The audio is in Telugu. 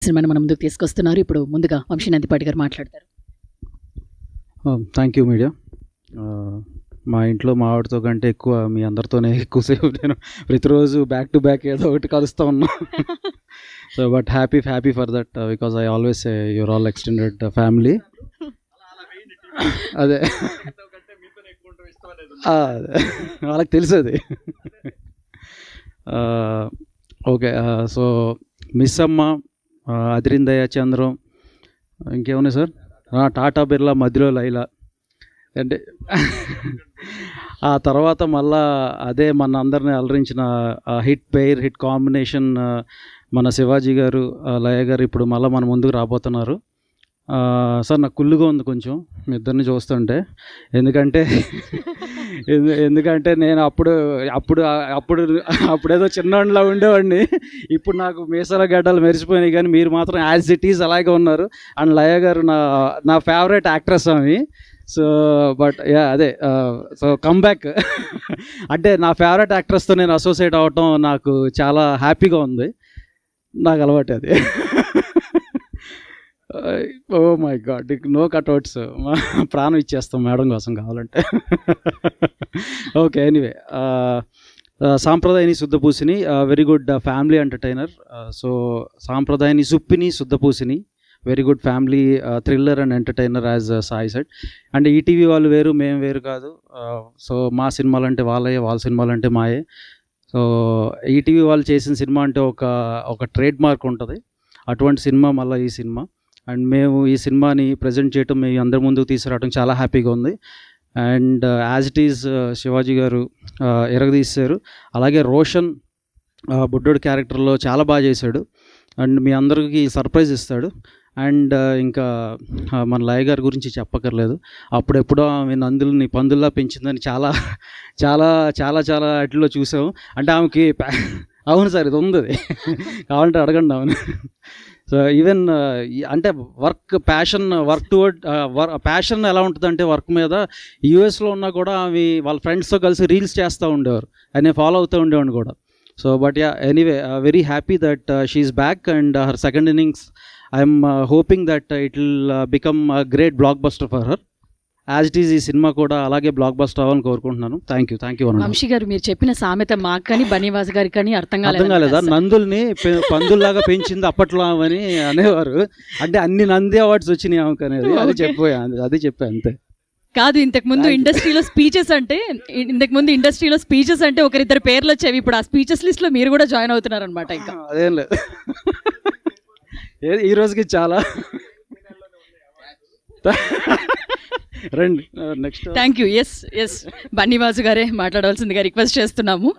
సినిమాని మన ముందుకు తీసుకొస్తున్నారు. ఇప్పుడు ముందుగా వంశీనందిపాటి గారు మాట్లాడతారు. Thank you media. మా ఇంట్లో మా ఆవిడతో కంటే ఎక్కువ మీ అందరితోనే ఎక్కువసేపు నేను ప్రతిరోజు బ్యాక్ టు బ్యాక్ ఏదో ఒకటి కలుస్తూ ఉన్నా. So but happy for that because I always say your all extended family. అదే వాళ్ళకి తెలుసు అది. ఓకే, సో మిస్ అమ్మ, అదిరిందయ్య చంద్రం, ఇంకేమున్నాయి సార్, టాటా బిర్లా, మధ్యలో లైలా, అంటే ఆ తర్వాత మళ్ళా అదే మన అందరిని అలరించిన హిట్ కాంబినేషన్ మన శివాజీ గారు, లయ గారు ఇప్పుడు మళ్ళీ మన ముందుకు రాబోతున్నారు. సార్ నాకు కుళ్ళుగా ఉంది కొంచెం మీ ఇద్దరిని చూస్తుంటే, ఎందుకంటే నేను అప్పుడేదో చిన్నవాడిలా ఉండేవాడిని. ఇప్పుడు నాకు మీసాల గడ్డలు మెరిసిపోయినాయి, కానీ మీరు మాత్రం యాజ్ ఇట్ ఈజ్ అలాగే ఉన్నారు. అండ్ లయ గారు నా ఫేవరెట్ యాక్ట్రెస్ ఆమె. సో బట్ అదే, సో కమ్బ్యాక్ అంటే నా ఫేవరెట్ యాక్ట్రెస్తో నేను అసోసియేట్ అవ్వటం నాకు చాలా హ్యాపీగా ఉంది. నాకు అలవాటు అది. Oh my God, no cutouts, ప్రాణం ఇచ్చేస్తాం మేడం కోసం కావాలంటే. Okay, anyway, Sampradayini Suddhapoosini very good family entertainer. So Sampradayini Suppini Suddhapoosini very good family thriller and entertainer as Sai said. And ETV వాళ్ళు వేరు, మేము వేరు కాదు. సో మా సినిమాలు అంటే వాళ్ళే, వాళ్ళ సినిమాలు అంటే మాయే. సో ఈటీవీ వాళ్ళు చేసిన సినిమా అంటే ఒక ట్రేడ్ మార్క్ ఉంటుంది. అటువంటి సినిమా మళ్ళీ ఈ సినిమా. అండ్ మేము ఈ సినిమాని ప్రజెంట్ చేయటం, మీ అందరి ముందుకు తీసుకురావడం చాలా హ్యాపీగా ఉంది. And as it is Shivaji గారు ఎరగదీశారు. అలాగే రోషన్ బుడ్డోడు క్యారెక్టర్లో చాలా బాగా చేశాడు. అండ్ మీ అందరికీ సర్ప్రైజ్ ఇస్తాడు. అండ్ ఇంకా మన లయ గారి గురించి చెప్పక్కర్లేదు. అప్పుడెప్పుడో ఆమె నందుల్ని పందుల్లా పెంచిందని చాలా చాలా చాలా చాలా వాటిల్లో చూసాము. అంటే ఆమెకి అవును సార్, ఇది ఉంది, కావాలంటే అడగండి అవును. సో ఈవెన్ అంటే వర్క్ టువర్డ్ ప్యాషన్ ఎలా ఉంటుందంటే వర్క్ మీద, యూఎస్లో ఉన్నా కూడా ఆమె వాళ్ళ ఫ్రెండ్స్తో కలిసి రీల్స్ చేస్తూ ఉండేవారు, ఆయన ఫాలో అవుతూ ఉండేవాడిని కూడా. So but anyway, very happy that she's back and her second innings I'm hoping that it will become a great blockbuster for her. As it is ఈ సినిమా కూడా అలాగే బ్లాక్ బస్టర్ అవ్వాలని కోరుకుంటున్నాను. Thank you. వంశీ గారు, మీరు చెప్పిన సామెత మాకు కానీ బనీవాస్ గారికి కానీ అర్థం కాలేదా? నందుల్ని పందుల్లాగా పెంచింది అప్పట్లో అని అనేవారు. అంటే అన్ని నంది అవార్డ్స్ వచ్చినాయి ఆమెకు అనేది, అది చెప్పా అంతే. కాదు, ఇంతకుముందు ఇండస్ట్రీలో స్పీచెస్ అంటే ఒకరిద్దరు పేర్లు వచ్చేవి. ఇప్పుడు ఆ స్పీచెస్ లిస్ట్ లో మీరు కూడా జాయిన్ అవుతున్నారు అనమాట. ఇంకా అదేం లేదు, ఈ రోజుకి చాలా రండి next. Thank you. Yes Bunny Vasu గారే మాట్లాడవలసిందిగా రిక్వెస్ట్ చేస్తున్నాము.